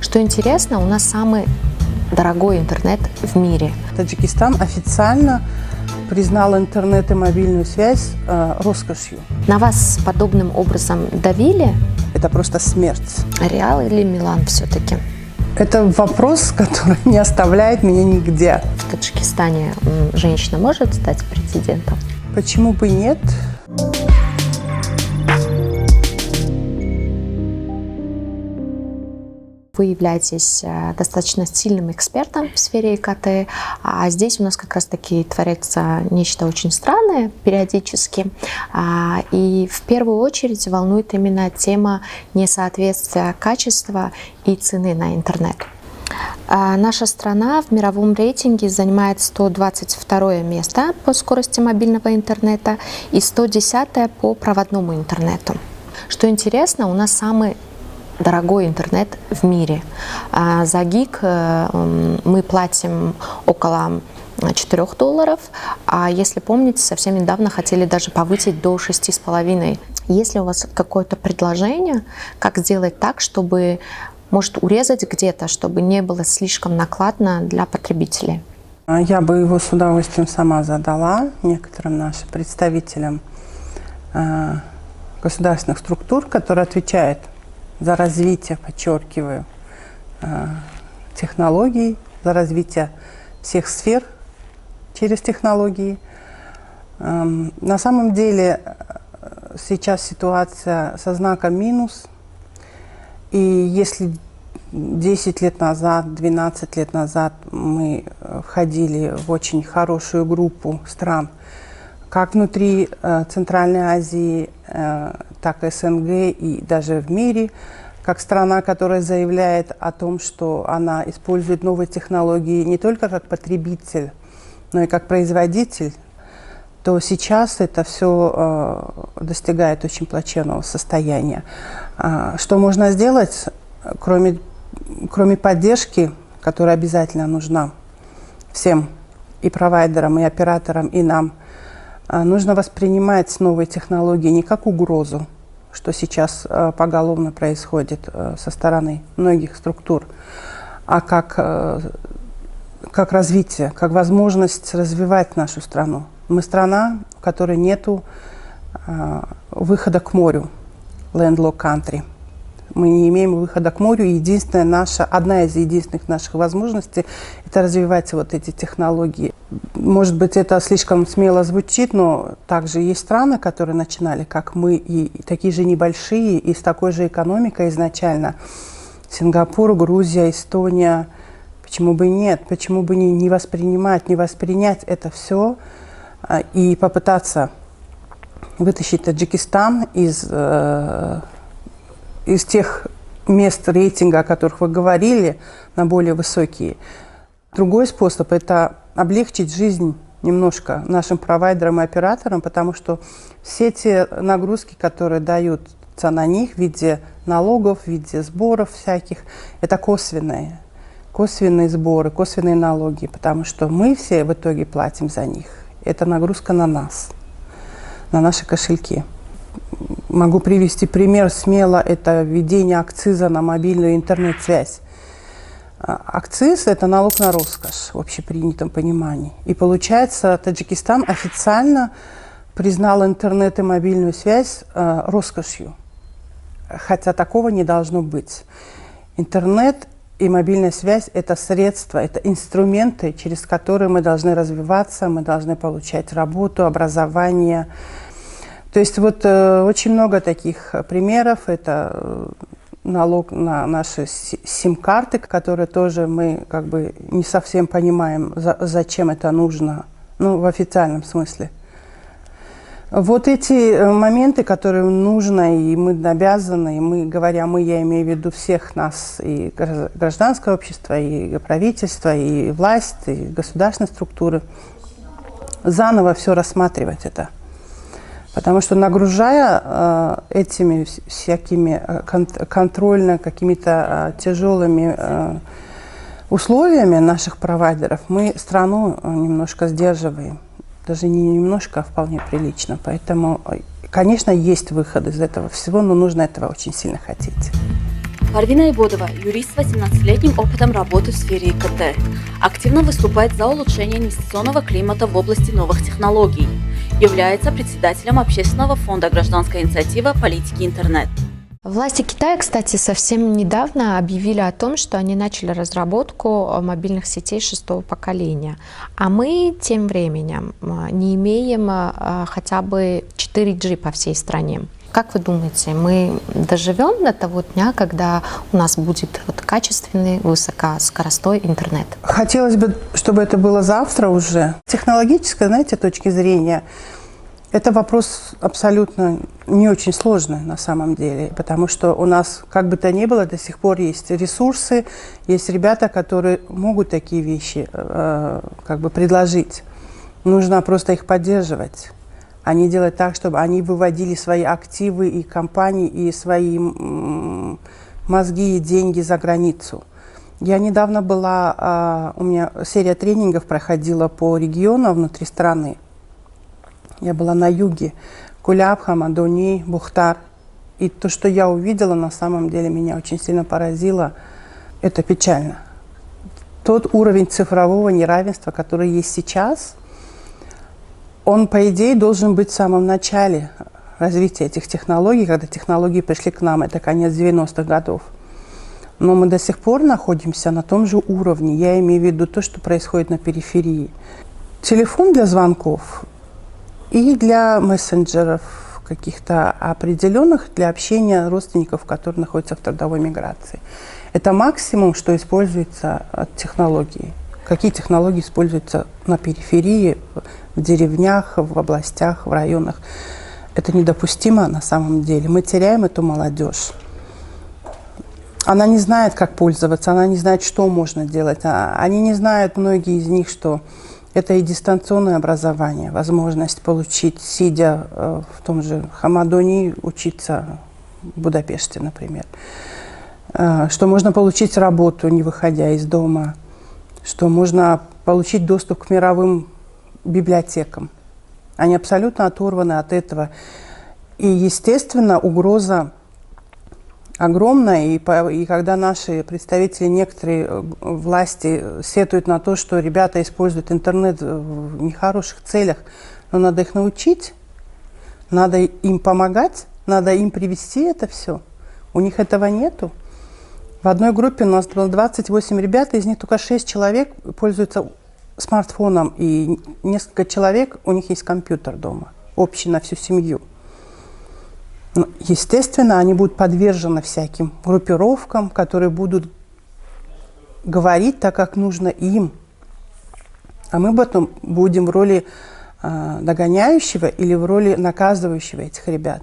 Что интересно, у нас самый дорогой интернет в мире. Таджикистан официально признал интернет и мобильную связь роскошью. На вас подобным образом давили? Это просто смерть. Реал или Милан все-таки? Это вопрос, который не оставляет меня нигде. В Таджикистане женщина может стать президентом? Почему бы нет? Вы являетесь достаточно сильным экспертом в сфере ИКТ, а здесь у нас как раз-таки творится нечто очень странное периодически. И в первую очередь волнует именно тема несоответствия качества и цены на интернет. Наша страна в мировом рейтинге занимает 122 место по скорости мобильного интернета и 110 по проводному интернету. Что интересно, у нас самый дорогой интернет в мире. За гиг мы платим около $4, а если помните, совсем недавно хотели даже повысить до 6,5. Есть ли у вас какое-то предложение, как сделать так, чтобы, может, урезать где-то, чтобы не было слишком накладно для потребителей? Я бы его с удовольствием сама задала некоторым нашим представителям государственных структур, которые отвечают за развитие, подчеркиваю, технологий, за развитие всех сфер через технологии. На самом деле сейчас ситуация со знаком минус. И если 10 лет назад, 12 лет назад мы входили в очень хорошую группу стран, как внутри Центральной Азии, так и СНГ и даже в мире, как страна, которая заявляет о том, что она использует новые технологии не только как потребитель, но и как производитель, то сейчас это все достигает очень плачевного состояния. Что можно сделать, кроме поддержки, которая обязательно нужна всем, и провайдерам, и операторам, и нам? Нужно воспринимать новые технологии не как угрозу, что сейчас поголовно происходит со стороны многих структур, а как развитие, как возможность развивать нашу страну. Мы страна, в которой нет выхода к морю, landlocked country. Мы не имеем выхода к морю, и одна из единственных наших возможностей – это развивать вот эти технологии. Может быть, это слишком смело звучит, но также есть страны, которые начинали, как мы, и такие же небольшие, и с такой же экономикой изначально. Сингапур, Грузия, Эстония. Почему бы нет? Почему бы не воспринять это все и попытаться вытащить Таджикистан из тех мест рейтинга, о которых вы говорили, на более высокие. Другой способ – это облегчить жизнь немножко нашим провайдерам и операторам, потому что все те нагрузки, которые даются на них в виде налогов, в виде сборов всяких, это косвенные сборы, косвенные налоги, потому что мы все в итоге платим за них. Это нагрузка на нас, на наши кошельки. Могу привести пример смело. Это введение акциза на мобильную интернет-связь. Акциз – это налог на роскошь в общепринятом понимании. И получается, Таджикистан официально признал интернет и мобильную связь роскошью. Хотя такого не должно быть. Интернет и мобильная связь – это средства, это инструменты, через которые мы должны развиваться, мы должны получать работу, образование. То есть вот очень много таких примеров. Это налог на наши сим-карты, которые тоже мы как бы не совсем понимаем, зачем это нужно, в официальном смысле. Вот эти моменты, которые нужно, и мы обязаны, и мы, говоря «мы», я имею в виду всех нас, и гражданское общество, и правительство, и власть, и государственные структуры, заново все рассматривать это. Потому что, нагружая этими всякими контрольно какими-то тяжелыми условиями наших провайдеров, мы страну немножко сдерживаем. Даже не немножко, а вполне прилично. Поэтому, конечно, есть выход из этого всего, но нужно этого очень сильно хотеть. Парвина Ибодова, юрист с 18-летним опытом работы в сфере ИКТ, активно выступает за улучшение инвестиционного климата в области новых технологий. Является председателем общественного фонда «Гражданская инициатива политики интернет». Власти Китая, кстати, совсем недавно объявили о том, что они начали разработку мобильных сетей 6-го поколения. А мы тем временем не имеем хотя бы 4G по всей стране. Как вы думаете, мы доживем до того дня, когда у нас будет качественный, высокоскоростной интернет? Хотелось бы, чтобы это было завтра уже. С технологической, знаете, точки зрения, это вопрос абсолютно не очень сложный на самом деле, потому что у нас, как бы то ни было, до сих пор есть ресурсы, есть ребята, которые могут такие вещи предложить. Нужно просто их поддерживать, а не делать так, чтобы они выводили свои активы и компании, и свои мозги и деньги за границу. Я недавно была, у меня серия тренингов проходила по регионам внутри страны. Я была на юге, Куляб, Хамадони, Бухтар. И то, что я увидела, на самом деле меня очень сильно поразило. Это печально. Тот уровень цифрового неравенства, который есть сейчас, он, по идее, должен быть в самом начале развития этих технологий, когда технологии пришли к нам. Это конец 90-х годов. Но мы до сих пор находимся на том же уровне. Я имею в виду то, что происходит на периферии. Телефон для звонков и для мессенджеров каких-то определенных, для общения родственников, которые находятся в трудовой миграции. Это максимум, что используется от технологий. Какие технологии используются на периферии, в деревнях, в областях, в районах. Это недопустимо на самом деле. Мы теряем эту молодежь. Она не знает, как пользоваться, она не знает, что можно делать. Они не знают, многие из них, что это и дистанционное образование, возможность получить, сидя в том же Хамадони, учиться в Будапеште, например. Что можно получить работу, не выходя из дома. Что можно получить доступ к мировым библиотекам. Они абсолютно оторваны от этого. И, естественно, угроза огромная. И когда наши представители, некоторые власти сетуют на то, что ребята используют интернет в нехороших целях, но надо их научить, надо им помогать, надо им привести это все. У них этого нету. В одной группе у нас было 28 ребят, из них только 6 человек пользуются смартфоном, и несколько человек, у них есть компьютер дома, общий на всю семью. Но, естественно, они будут подвержены всяким группировкам, которые будут говорить так, как нужно им. А мы потом будем в роли догоняющего или в роли наказывающего этих ребят.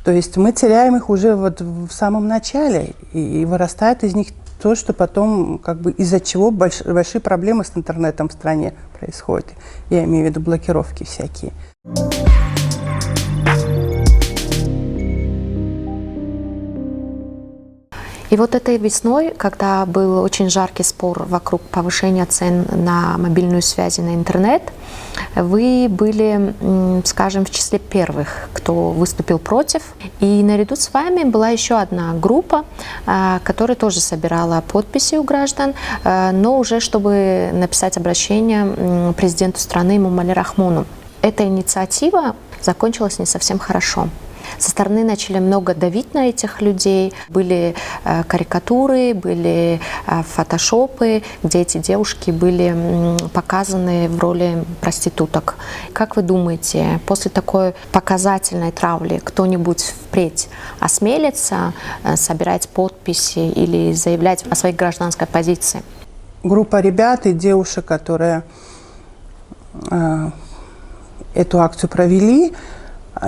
То есть мы теряем их уже в самом начале, и вырастает из них то, что потом, из-за чего большие проблемы с интернетом в стране происходят. Я имею в виду блокировки всякие. И вот этой весной, когда был очень жаркий спор вокруг повышения цен на мобильную связь и на интернет, вы были, скажем, в числе первых, кто выступил против. И наряду с вами была еще одна группа, которая тоже собирала подписи у граждан, но уже чтобы написать обращение президенту страны Эмомали Рахмону. Эта инициатива закончилась не совсем хорошо. Со стороны начали много давить на этих людей. Были карикатуры, были фотошопы, где эти девушки были показаны в роли проституток. Как вы думаете, после такой показательной травли кто-нибудь впредь осмелится собирать подписи или заявлять о своей гражданской позиции? Группа ребят и девушек, которые эту акцию провели,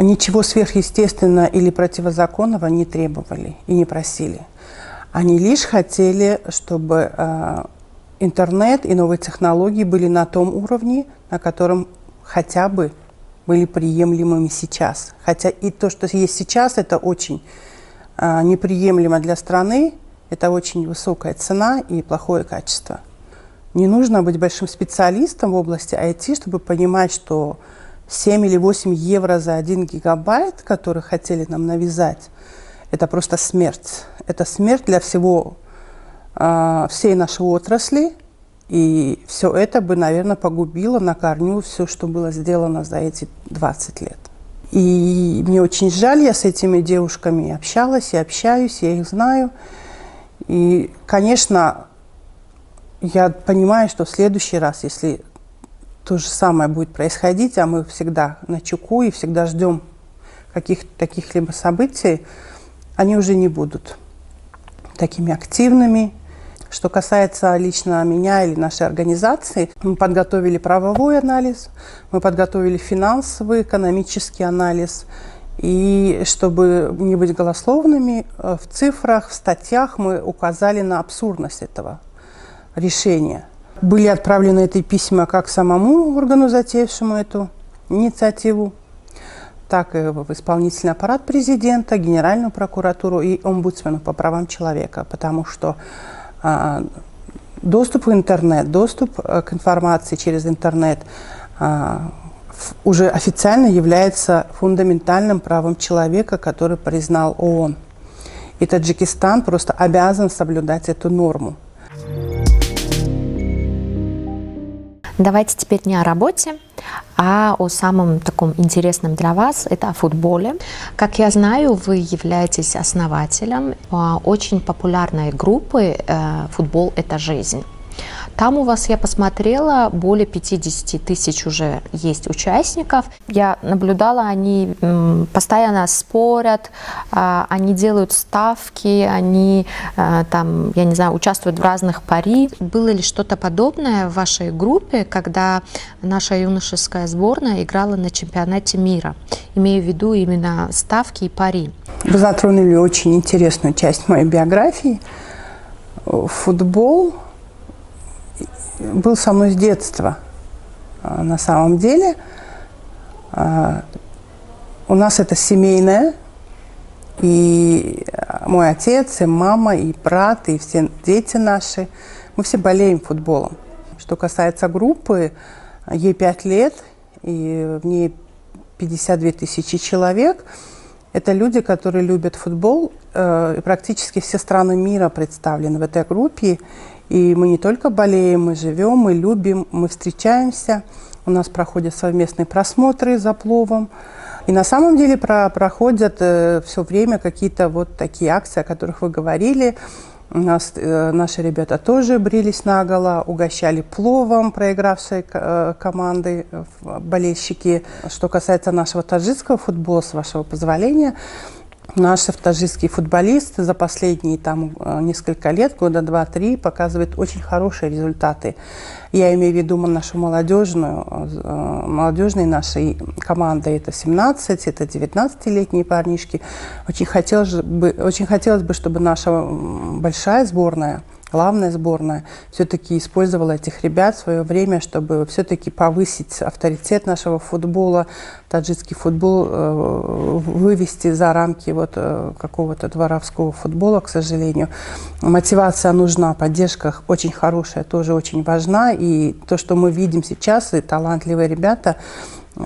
ничего сверхъестественного или противозаконного не требовали и не просили. Они лишь хотели, чтобы интернет и новые технологии были на том уровне, на котором хотя бы были приемлемыми сейчас. Хотя и то, что есть сейчас, это очень неприемлемо для страны, это очень высокая цена и плохое качество. Не нужно быть большим специалистом в области IT, чтобы понимать, что 7 или 8 евро за 1 гигабайт, который хотели нам навязать, это просто смерть. это смерть для всей нашей отрасли. И все это бы, наверное, погубило на корню все, что было сделано за эти 20 лет. И мне очень жаль, я с этими девушками общалась и общаюсь, я их знаю. И, конечно, я понимаю, что в следующий раз, если то же самое будет происходить, а мы всегда начеку и всегда ждем каких-либо событий, они уже не будут такими активными. Что касается лично меня или нашей организации, мы подготовили правовой анализ, мы подготовили финансовый, экономический анализ. И чтобы не быть голословными, в цифрах, в статьях мы указали на абсурдность этого решения. Были отправлены эти письма как самому органу, затеявшему эту инициативу, так и в исполнительный аппарат президента, Генеральную прокуратуру и омбудсмену по правам человека, потому что доступ в интернет, доступ к информации через интернет уже официально является фундаментальным правом человека, который признал ООН. И Таджикистан просто обязан соблюдать эту норму. Давайте теперь не о работе, а о самом таком интересном для вас, это о футболе. Как я знаю, вы являетесь основателем очень популярной группы «Футбол – это жизнь». Там у вас, я посмотрела, более 50 тысяч уже есть участников. Я наблюдала, они постоянно спорят, они делают ставки, они там, я не знаю, участвуют в разных пари. Было ли что-то подобное в вашей группе, когда наша юношеская сборная играла на чемпионате мира? Имею в виду именно ставки и пари. Вы затронули очень интересную часть моей биографии. Футбол был со мной с детства. На самом деле у нас это семейное, и мой отец, и мама, и брат, и все дети наши, мы все болеем футболом. Что касается группы, ей 5 лет, и в ней 52 тысячи человек. Это люди, которые любят футбол, и практически все страны мира представлены в этой группе. И мы не только болеем, мы живем, мы любим, мы встречаемся. У нас проходят совместные просмотры за пловом. И на самом деле проходят все время какие-то вот такие акции, о которых вы говорили. У нас наши ребята тоже брились наголо, угощали пловом проигравшей команды болельщики. Что касается нашего таджикского футбола, с вашего позволения, наши таджикские футболисты за последние несколько лет, года 2-3, показывают очень хорошие результаты. Я имею в виду нашу молодежные нашей команды. Это 17, это 19-летние парнишки. Очень хотелось бы, чтобы наша большая сборная, главная сборная, все-таки использовала этих ребят в свое время, чтобы все-таки повысить авторитет нашего футбола, таджикский футбол, вывести за рамки какого-то дворовского футбола, к сожалению. Мотивация нужна, поддержка очень хорошая, тоже очень важна. И то, что мы видим сейчас, и талантливые ребята,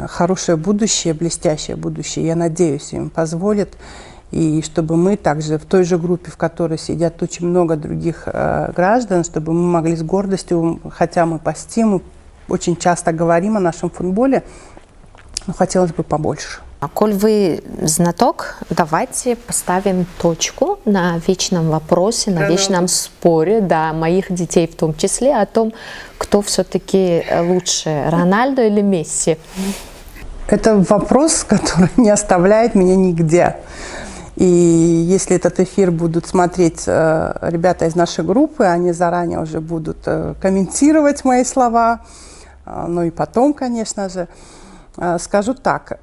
хорошее будущее, блестящее будущее, я надеюсь, им позволит. И чтобы мы также в той же группе, в которой сидят очень много других граждан, чтобы мы могли с гордостью, хотя мы постим, мы очень часто говорим о нашем футболе, но хотелось бы побольше. Коль вы знаток, давайте поставим точку на вечном вопросе, на вечном споре, да, моих детей в том числе, о том, кто все-таки лучше, Рональдо или Месси. Это вопрос, который не оставляет меня нигде. И если этот эфир будут смотреть ребята из нашей группы, они заранее уже будут комментировать мои слова, ну и потом, конечно же. Скажу так,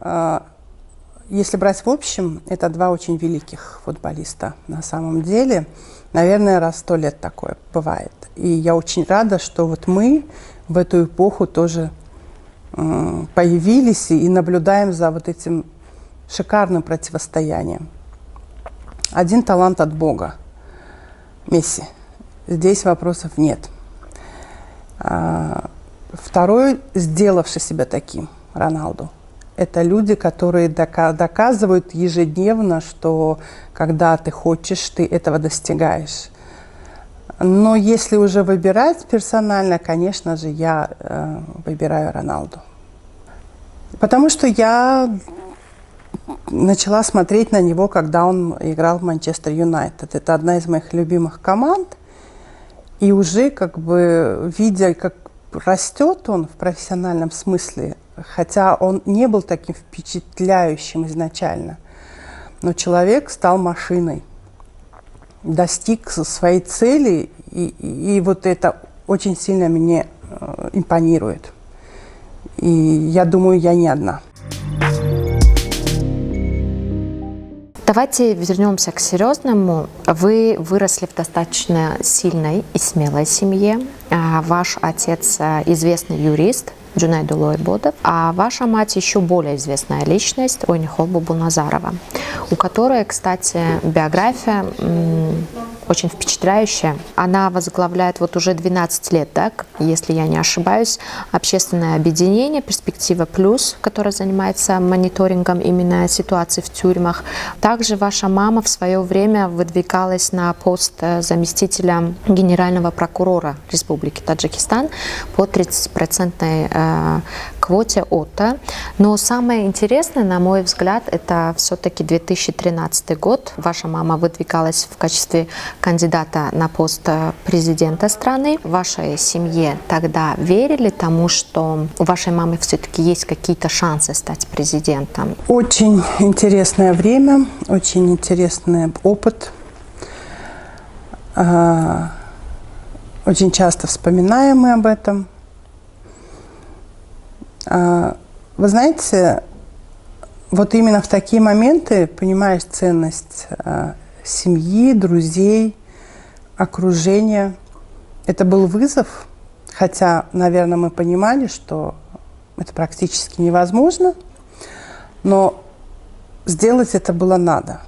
если брать в общем, это два очень великих футболиста на самом деле. Наверное, раз в 100 лет такое бывает. И я очень рада, что вот мы в эту эпоху тоже появились и наблюдаем за вот этим шикарным противостоянием. Один талант от Бога – Месси. Здесь вопросов нет. Второй, сделавший себя таким, Роналду. это люди, которые доказывают ежедневно, что когда ты хочешь, ты этого достигаешь. Но если уже выбирать персонально, конечно же, я выбираю Роналду. Потому что я начала смотреть на него, когда он играл в Манчестер Юнайтед. Это одна из моих любимых команд. И уже как бы видя, как растет он в профессиональном смысле, хотя он не был таким впечатляющим изначально, но человек стал машиной, достиг своей цели, и вот это очень сильно мне импонирует. И я думаю, я не одна. Давайте вернемся к серьезному. Вы выросли в достаточно сильной и смелой семье. Ваш отец известный юрист Джунайд Улойбодов, а ваша мать еще более известная личность Ойнихол Бубулназарова, у которой, кстати, биография очень впечатляющая. Она возглавляет вот уже 12 лет, да, если я не ошибаюсь, общественное объединение «Перспектива Плюс», которое занимается мониторингом именно ситуации в тюрьмах. Также ваша мама в свое время выдвигалась на пост заместителя генерального прокурора Республики Таджикистан по 30% квоте ОТА. Но самое интересное, на мой взгляд, это все-таки 2013 год. Ваша мама выдвигалась в качестве кандидата на пост президента страны. В вашей семье тогда верили тому, что у вашей мамы все-таки есть какие-то шансы стать президентом? Очень интересное время, очень интересный опыт. Очень часто вспоминаем мы об этом. Вы знаете, вот именно в такие моменты понимаешь ценность семьи, друзей, окружения. Это был вызов, хотя, наверное, мы понимали, что это практически невозможно, но сделать это было надо.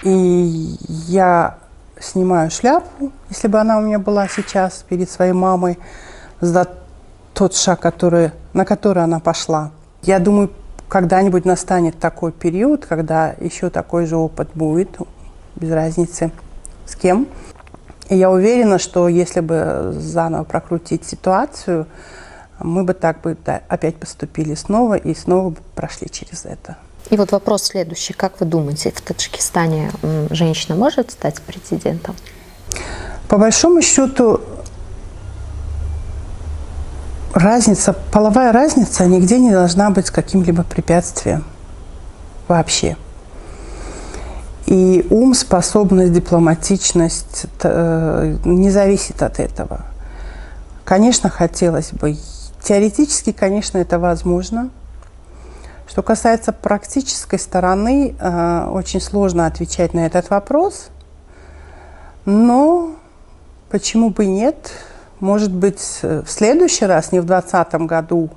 И я снимаю шляпу, если бы она у меня была сейчас, перед своей мамой, за тот шаг, на который она пошла. Я думаю, когда-нибудь настанет такой период, когда еще такой же опыт будет, без разницы с кем. И я уверена, что если бы заново прокрутить ситуацию, мы бы так бы опять поступили снова и снова прошли через это. И вот вопрос следующий. Как вы думаете, в Таджикистане женщина может стать президентом? По большому счету, половая разница нигде не должна быть каким-либо препятствием вообще. И ум, способность, дипломатичность не зависит от этого. Конечно, хотелось бы. Теоретически, конечно, это возможно. Что касается практической стороны, очень сложно отвечать на этот вопрос. Но почему бы и нет? Может быть, в следующий раз, не в 2020 году,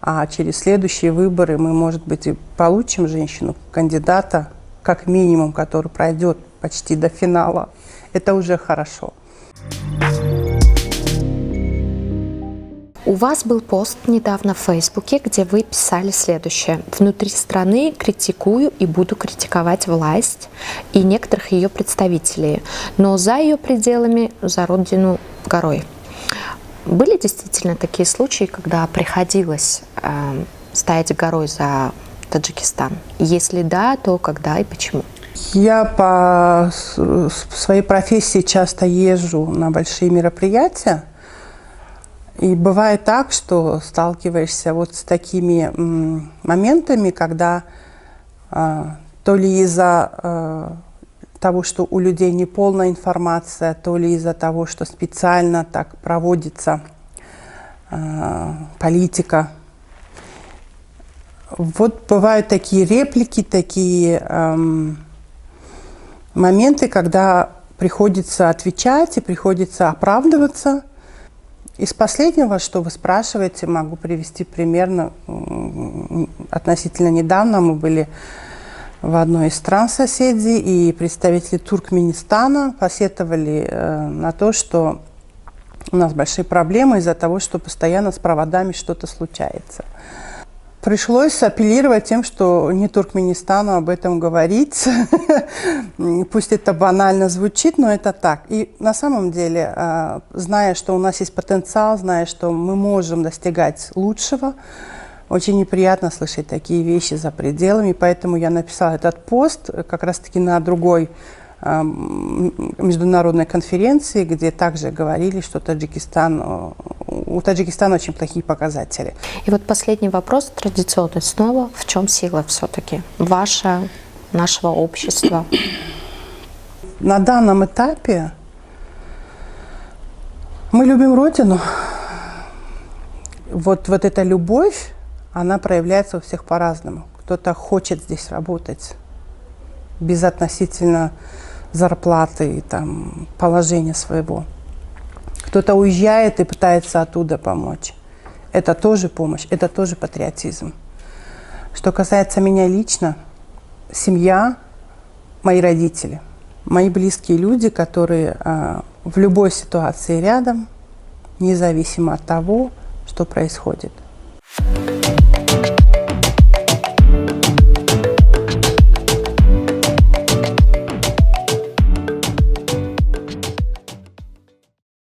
а через следующие выборы мы, может быть, и получим женщину-кандидата, как минимум, который пройдет почти до финала. Это уже хорошо. У вас был пост недавно в Фейсбуке, где вы писали следующее. «Внутри страны критикую и буду критиковать власть и некоторых ее представителей, но за ее пределами, за родину горой». Были действительно такие случаи, когда приходилось стоять горой за Таджикистан? Если да, то когда и почему? Я по своей профессии часто езжу на большие мероприятия. И бывает так, что сталкиваешься вот с такими моментами, когда то ли из-за того, что у людей неполная информация, то ли из-за того, что специально так проводится политика. Вот бывают такие реплики, такие моменты, когда приходится отвечать и приходится оправдываться. Из последнего, что вы спрашиваете, могу привести примерно. Относительно недавно мы были в одной из стран соседей, и представители Туркменистана посетовали на то, что у нас большие проблемы из-за того, что постоянно с проводами что-то случается. Пришлось апеллировать тем, что не Туркменистану об этом говорить. Пусть это банально звучит, но это так. И на самом деле, зная, что у нас есть потенциал, зная, что мы можем достигать лучшего, очень неприятно слышать такие вещи за пределами. Поэтому я написала этот пост как раз-таки на другой международной конференции, где также говорили, что у Таджикистана очень плохие показатели. И вот последний вопрос традиционный снова. В чем сила все-таки нашего общества? На данном этапе мы любим Родину. Вот эта любовь, она проявляется у всех по-разному. Кто-то хочет здесь работать безотносительно зарплаты и положения своего. Кто-то уезжает и пытается оттуда помочь. Это тоже помощь, это тоже патриотизм. Что касается меня лично, семья, мои родители, мои близкие люди, которые в любой ситуации рядом, независимо от того, что происходит.